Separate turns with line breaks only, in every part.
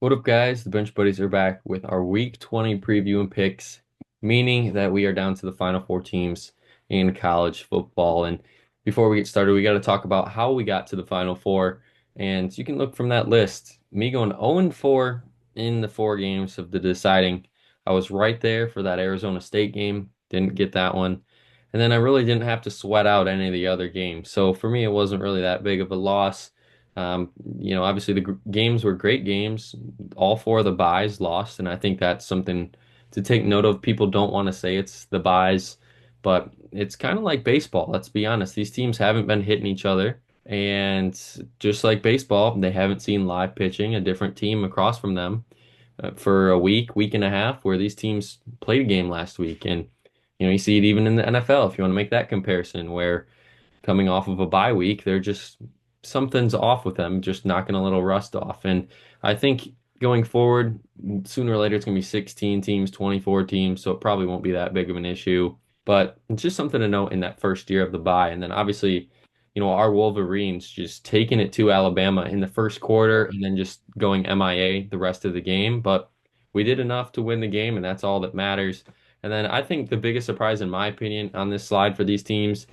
What up, guys? The Bench Buddies are back with our Week 20 preview and picks, meaning that we are down to the final four teams in college football. And before we get started, we got to talk about how we got to the final four. And you can look from that list. Me going 0-4 in the four games of the deciding. I was right there for that Arizona State game, didn't get that one. And then I really didn't have to sweat out any of the other games. So for me, it wasn't really that big of a loss. Um, Obviously the games were great games. All four of the buys lost, and I think that's something to take note of. People don't want to say it's the buys, but it's kind of like baseball. Let's be honest. These teams haven't been hitting each other, and just like baseball, they haven't seen live pitching, a different team across from them, for a week and a half, where these teams played a game last week. And you see it even in the NFL, if you want to make that comparison, where coming off of a bye week, they're just something's off with them, just knocking a little rust off. And I think going forward, sooner or later, it's going to be 16 teams, 24 teams, so it probably won't be that big of an issue. But it's just something to note in that first year of the bye. And then obviously, our Wolverines just taking it to Alabama in the first quarter and then just going MIA the rest of the game. But we did enough to win the game, and that's all that matters. And then I think the biggest surprise, in my opinion, on this slide for these teams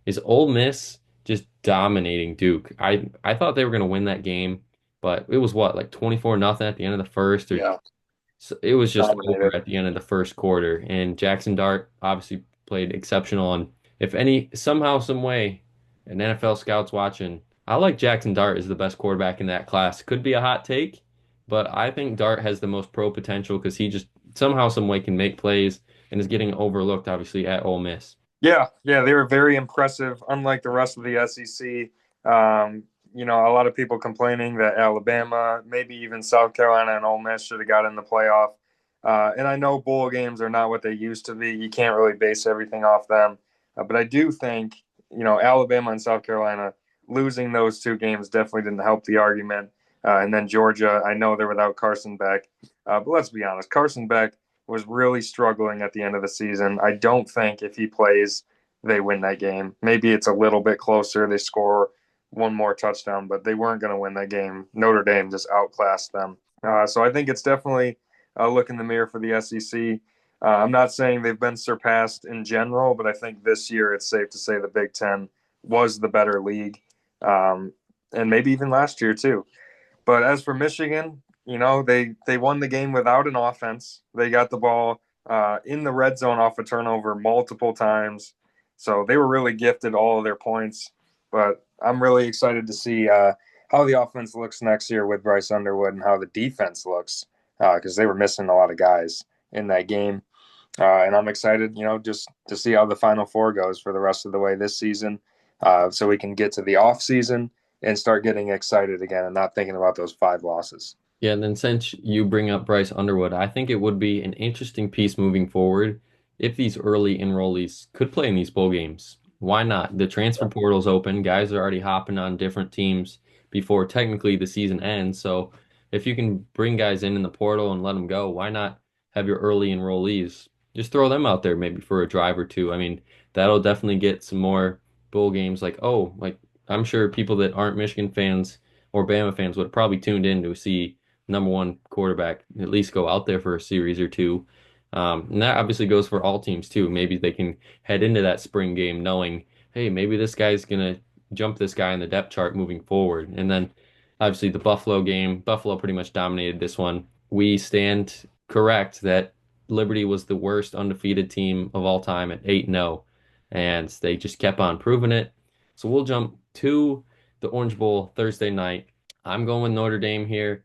is Ole Miss just dominating Duke. I thought they were going to win that game, but it was what, like 24 nothing at the end of the first, or
Yeah,
so it was just over
dominated.
at the end of the first quarter. And Jackson Dart obviously played exceptional. And if any somehow, some way, an NFL scout's watching, I like Jackson Dart as the best quarterback in that class. Could be a hot take, but I think Dart has the most pro potential because he just somehow, some way can make plays and is getting overlooked, obviously, at Ole Miss.
Yeah, they were very impressive. Unlike the rest of the SEC, a lot of people complaining that Alabama, maybe even South Carolina and Ole Miss should have got in the playoff. And I know bowl games are not what they used to be. You can't really base everything off them. But I do think, Alabama and South Carolina losing those two games definitely didn't help the argument. And then Georgia, I know they're without Carson Beck. But let's be honest, Carson Beck was really struggling at the end of the season. I don't think if he plays, they win that game. Maybe it's a little bit closer. They score one more touchdown, but they weren't going to win that game. Notre Dame just outclassed them. So I think it's definitely a look in the mirror for the SEC. I'm not saying they've been surpassed in general, but I think this year it's safe to say the Big Ten was the better league, and maybe even last year too. But as for Michigan, they won the game without an offense. They got the ball in the red zone off a turnover multiple times, so they were really gifted all of their points. But I'm really excited to see how the offense looks next year with Bryce Underwood and how the defense looks because they were missing a lot of guys in that game. And I'm excited, just to see how the Final Four goes for the rest of the way this season, so we can get to the off season and start getting excited again and not thinking about those five losses.
Yeah, and then since you bring up Bryce Underwood, I think it would be an interesting piece moving forward if these early enrollees could play in these bowl games. Why not? The transfer portal's open. Guys are already hopping on different teams before technically the season ends. So if you can bring guys in the portal and let them go, why not have your early enrollees? Just throw them out there maybe for a drive or two. I mean, that'll definitely get some more bowl games like, oh, like I'm sure people that aren't Michigan fans or Bama fans would have probably tuned in to see number one quarterback at least go out there for a series or two. And that obviously goes for all teams too. Maybe they can head into that spring game knowing, hey, maybe this guy's gonna jump this guy in the depth chart moving forward. And then obviously the Buffalo game, Buffalo pretty much dominated this one. We stand correct that Liberty was the worst undefeated team of all time at 8-0, and they just kept on proving it. So we'll jump to the Orange Bowl Thursday night. I'm going with Notre Dame here.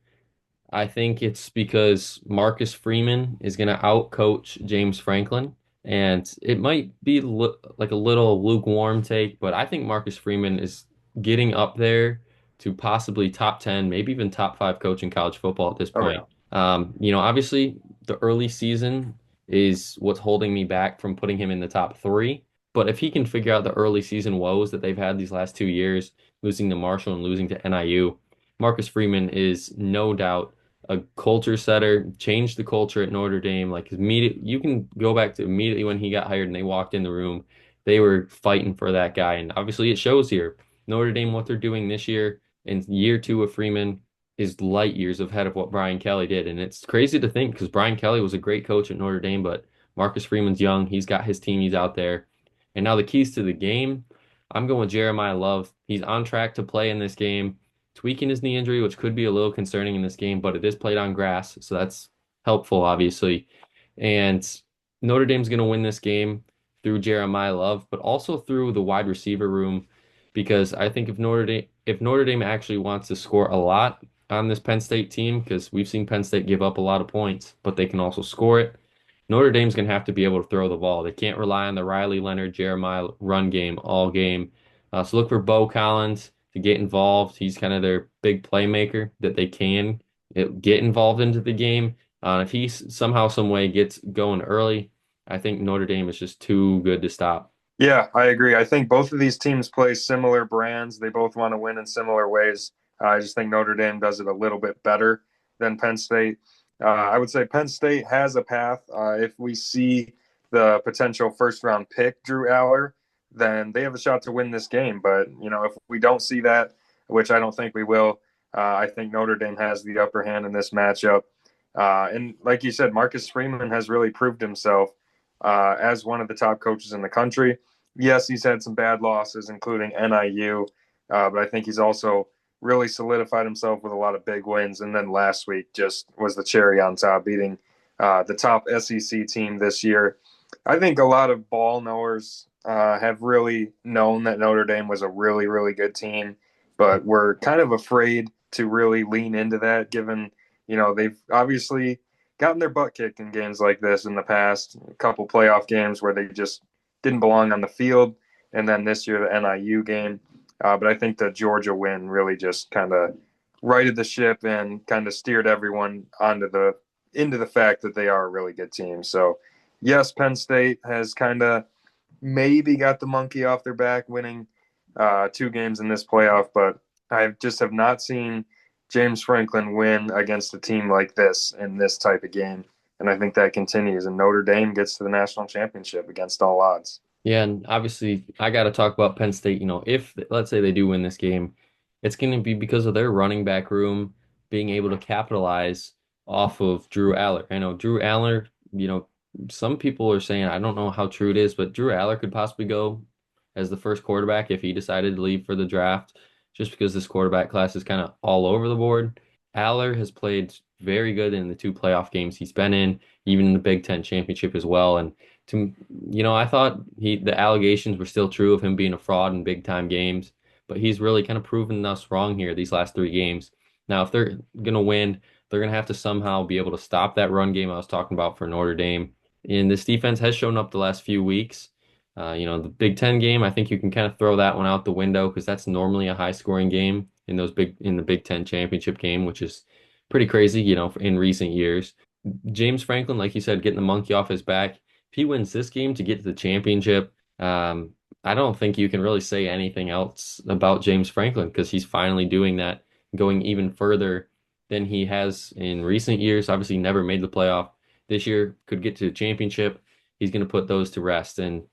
I think it's because Marcus Freeman is going to outcoach James Franklin. And it might be like a little lukewarm take, but I think Marcus Freeman is getting up there to possibly top 10, maybe even top five coach in college football at this
Oh
point.
yeah.
Obviously, the early season is what's holding me back from putting him in the top three. But if he can figure out the early season woes that they've had these last 2 years, losing to Marshall and losing to NIU, Marcus Freeman is no doubt a culture setter, changed the culture at Notre Dame. Like immediate, you can go back to immediately when he got hired and they walked in the room, they were fighting for that guy, and obviously it shows here. Notre Dame, what they're doing this year in year two of Freeman is light years ahead of what Brian Kelly did. And it's crazy to think because Brian Kelly was a great coach at Notre Dame, but Marcus Freeman's young. He's got his team, he's out there. And now the keys to the game, I'm going with Jeremiah Love. He's on track to play in this game, tweaking his knee injury, which could be a little concerning in this game, but it is played on grass, so that's helpful, obviously. And Notre Dame's going to win this game through Jeremiah Love, but also through the wide receiver room, because I think if Notre Dame actually wants to score a lot on this Penn State team, because we've seen Penn State give up a lot of points, but they can also score it. Notre Dame's going to have to be able to throw the ball. They can't rely on the Riley Leonard, Jeremiah run game all game. So look for Bo Collins to get involved. He's kind of their big playmaker that they can get involved into the game. If he somehow, some way gets going early, I think Notre Dame is just too good to stop.
Yeah, I agree. I think both of these teams play similar brands. They both want to win in similar ways. I just think Notre Dame does it a little bit better than Penn State. I would say Penn State has a path. If we see the potential first round pick, Drew Aller, then they have a shot to win this game. But, if we don't see that, which I don't think we will, I think Notre Dame has the upper hand in this matchup. And like you said, Marcus Freeman has really proved himself as one of the top coaches in the country. Yes, he's had some bad losses, including NIU, but I think he's also really solidified himself with a lot of big wins. And then last week just was the cherry on top, beating the top SEC team this year. I think a lot of ball knowers have really known that Notre Dame was a really, really good team, but we're kind of afraid to really lean into that, given, they've obviously gotten their butt kicked in games like this in the past, a couple playoff games where they just didn't belong on the field, and then this year the NIU game. But I think the Georgia win really just kind of righted the ship and kind of steered everyone into the fact that they are a really good team. So yes, Penn State has kind of maybe got the monkey off their back, winning two games in this playoff, but I just have not seen James Franklin win against a team like this in this type of game. And I think that continues. And Notre Dame gets to the national championship against all odds.
Yeah, and obviously I got to talk about Penn State. If let's say they do win this game, it's going to be because of their running back room being able to capitalize off of Drew Aller. I know Drew Aller, some people are saying, I don't know how true it is, but Drew Aller could possibly go as the first quarterback if he decided to leave for the draft, just because this quarterback class is kind of all over the board. Aller has played very good in the two playoff games he's been in, even in the Big Ten championship as well. And to I thought the allegations were still true of him being a fraud in big time games, but he's really kind of proven us wrong here these last three games. Now, if they're gonna win, they're gonna have to somehow be able to stop that run game I was talking about for Notre Dame. And this defense has shown up the last few weeks. The Big Ten game, I think you can kind of throw that one out the window because that's normally a high scoring game in the Big Ten championship game, which is pretty crazy, in recent years. James Franklin, like you said, getting the monkey off his back. If he wins this game to get to the championship, I don't think you can really say anything else about James Franklin because he's finally doing that, going even further than he has in recent years. Obviously, never made the playoff. This year could get to the championship. He's going to put those to rest. And,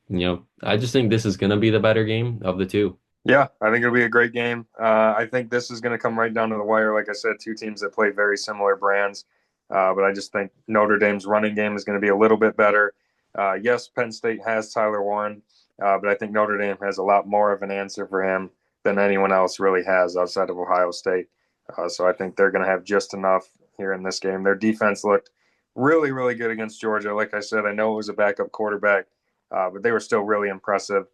I just think this is going to be the better game of the two.
Yeah, I think it'll be a great game. I think this is going to come right down to the wire. Like I said, two teams that play very similar brands. But I just think Notre Dame's running game is going to be a little bit better. Yes, Penn State has Tyler Warren, but I think Notre Dame has a lot more of an answer for him than anyone else really has outside of Ohio State. So I think they're going to have just enough here in this game. Their defense looked really, really good against Georgia. Like I said, I know it was a backup quarterback, but they were still really impressive.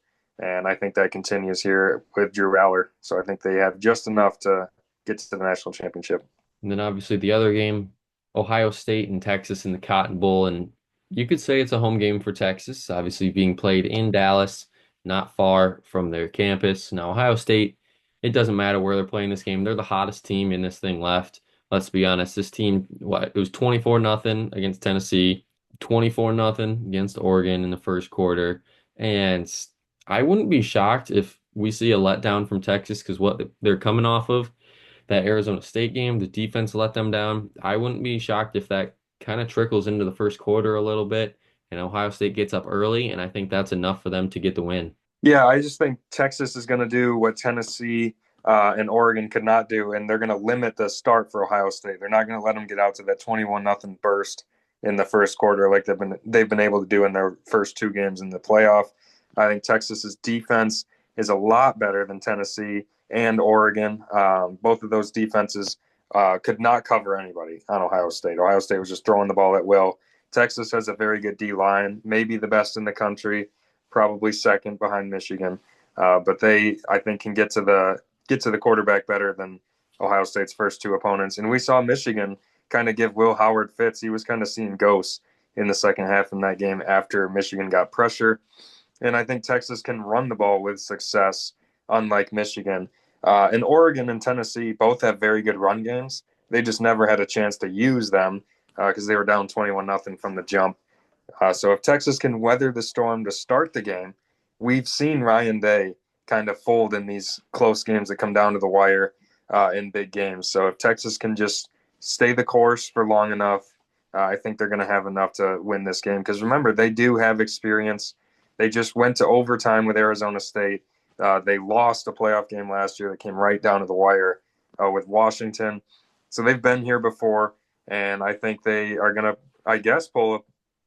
And I think that continues here with Drew Aller. So I think they have just enough to get to the national championship.
And then obviously the other game, Ohio State and Texas in the Cotton Bowl. And you could say it's a home game for Texas, obviously being played in Dallas, not far from their campus. Now, Ohio State, it doesn't matter where they're playing this game. They're the hottest team in this thing left. Let's be honest. This team, it was 24-0 against Tennessee, 24-0 against Oregon in the first quarter. And I wouldn't be shocked if we see a letdown from Texas because what they're coming off of that Arizona State game, the defense let them down. I wouldn't be shocked if that kind of trickles into the first quarter a little bit and Ohio State gets up early, and I think that's enough for them to get the win.
Yeah, I just think Texas is going to do what Tennessee and Oregon could not do. And they're going to limit the start for Ohio State. They're not going to let them get out to that 21-0 burst in the first quarter like they've been able to do in their first two games in the playoff. I think Texas's defense is a lot better than Tennessee and Oregon. Both of those defenses could not cover anybody on Ohio State. Ohio State was just throwing the ball at will. Texas has a very good D line, maybe the best in the country, probably second behind Michigan. But they, I think, can get to the quarterback better than Ohio State's first two opponents. And we saw Michigan kind of give Will Howard fits. He was kind of seeing ghosts in the second half in that game after Michigan got pressure. And I think Texas can run the ball with success, unlike Michigan. And Oregon and Tennessee both have very good run games. They just never had a chance to use them because they were down 21-0 from the jump. So if Texas can weather the storm to start the game, we've seen Ryan Day kind of fold in these close games that come down to the wire in big games. So if Texas can just stay the course for long enough, I think they're going to have enough to win this game. Because remember, they do have experience. They just went to overtime with Arizona State. They lost a playoff game last year that came right down to the wire with Washington. So they've been here before, and I think they are going to, I guess, pull a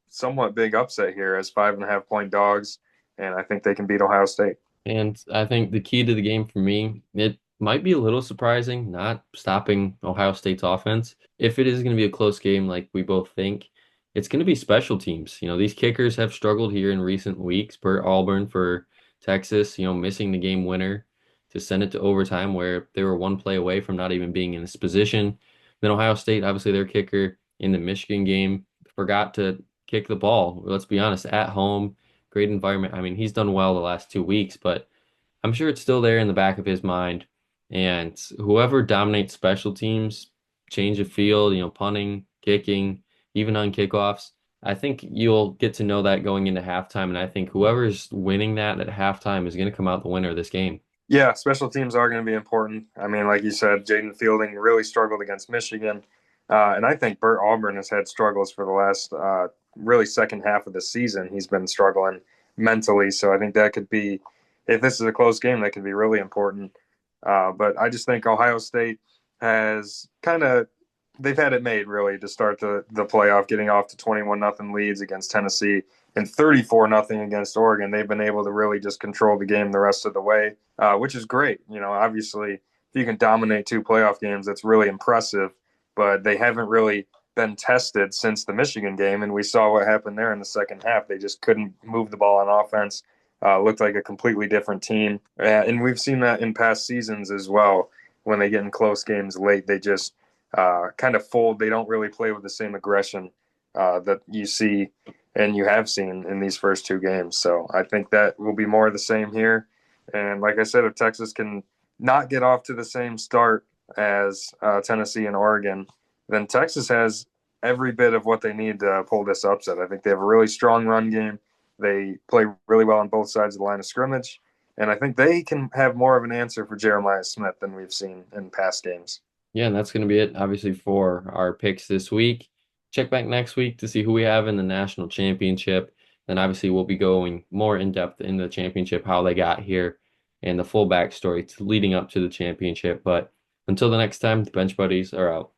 somewhat big upset here as 5.5 point dogs, and I think they can beat Ohio State.
And I think the key to the game for me, it might be a little surprising not stopping Ohio State's offense. If it is going to be a close game like we both think, it's going to be special teams. These kickers have struggled here in recent weeks. Burt Auburn for Texas, missing the game winner to send it to overtime where they were one play away from not even being in this position. Then Ohio State, obviously their kicker in the Michigan game, forgot to kick the ball. Let's be honest, at home, great environment. I mean, he's done well the last 2 weeks, but I'm sure it's still there in the back of his mind. And whoever dominates special teams, change of field, punting, kicking, even on kickoffs, I think you'll get to know that going into halftime. And I think whoever's winning that at halftime is going to come out the winner of this game.
Yeah, special teams are going to be important. I mean, like you said, Jaden Fielding really struggled against Michigan. And I think Burt Auburn has had struggles for the last really second half of the season. He's been struggling mentally. So I think that could be, if this is a close game, that could be really important. But I just think Ohio State has kind of, they've had it made really to start the playoff, getting off to 21-0 leads against Tennessee and 34-0 against Oregon. They've been able to really just control the game the rest of the way, which is great. Obviously, if you can dominate two playoff games, that's really impressive. But they haven't really been tested since the Michigan game, and we saw what happened there in the second half. They just couldn't move the ball on offense. Looked like a completely different team, and we've seen that in past seasons as well. When they get in close games late, they just kind of fold. They don't really play with the same aggression that you see and you have seen in these first two games. So I think that will be more of the same here. And like I said, if Texas can not get off to the same start as Tennessee and Oregon, then Texas has every bit of what they need to pull this upset. I think they have a really strong run game. They play really well on both sides of the line of scrimmage. And I think they can have more of an answer for Jeremiah Smith than we've seen in past games.
Yeah, and that's going to be it, obviously, for our picks this week. Check back next week to see who we have in the national championship. Then, obviously, we'll be going more in depth in the championship, how they got here, and the full backstory leading up to the championship. But until the next time, the Bench Buddies are out.